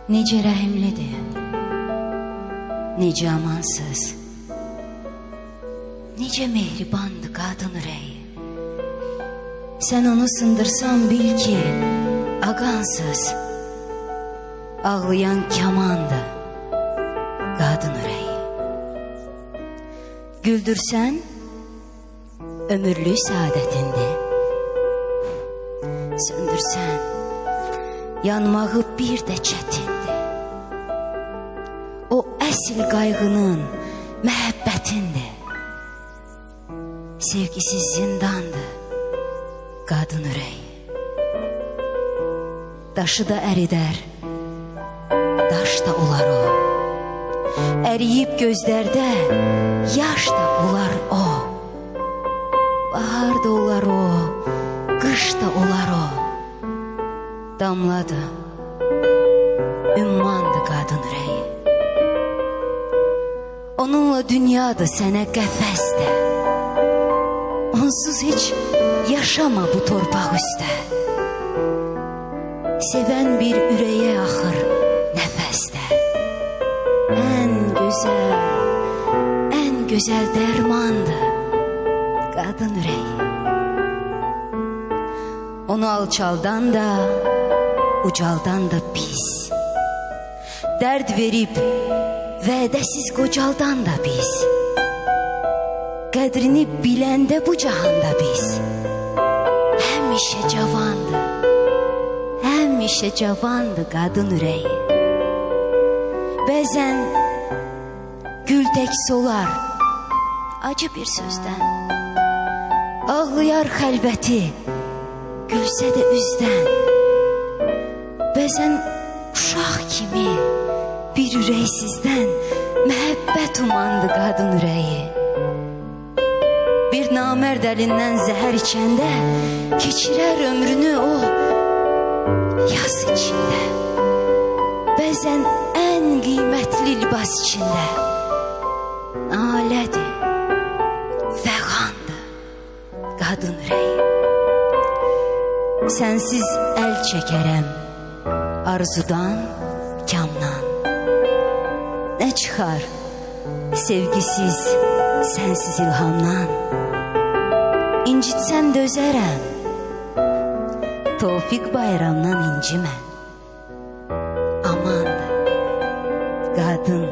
Necə rəhimlidir, necə amansız, necə mehribandır qadın ürəyi. Sən onu sındırsan bil ki, ağansız, ağlayan kamandır qadın ürəyi. Güldürsən, ömürlük saadətindir. Söndürsən, yanmağı bir də çətindir. O əsl qayğının məhəbbətindir. Sevgisiz zindandır qadın ürəyi. Daşı da əridər, daş da olar o. Əriyib gözlərdə yaş da olar o. Bahar da olar o, qış da olar o. Damladı, ümmandı qadın ürəyi. Onunla dünyadır sənə qəfəsdə. Onsuz heç yaşama bu torpaq üstə. Sevən bir ürəyə axır nəfəsdə. Ən gözəl dərmandır qadın ürəyi. Onu alçaldan da, ucaldan da pis. Dərd verib, vədəsiz qocaldan da biz. Qədrini biləndə bu cahanda biz. Həmişə cavandı qadın ürəyi. Bəzən gül tək solar, acı bir sözdən. Ağlayar xəlvəti, gülsə də üzdən. Bəzən uşaq kimi bir ürəksizdən məhəbbət umandı qadın ürəyi. Bir namərd əlindən zəhər içəndə keçirər ömrünü o yas içində. Bəzən ən qiymətli libas içində. Nalədir, fəğandır qadın ürəyi. Sənsiz əl çəkərəm arzudan, kamdan. Nə çıxar sevgisiz, sənsiz ilhamdan. İncitsən dözərəm, Tofiq bayramdan incimən. Amandır qadın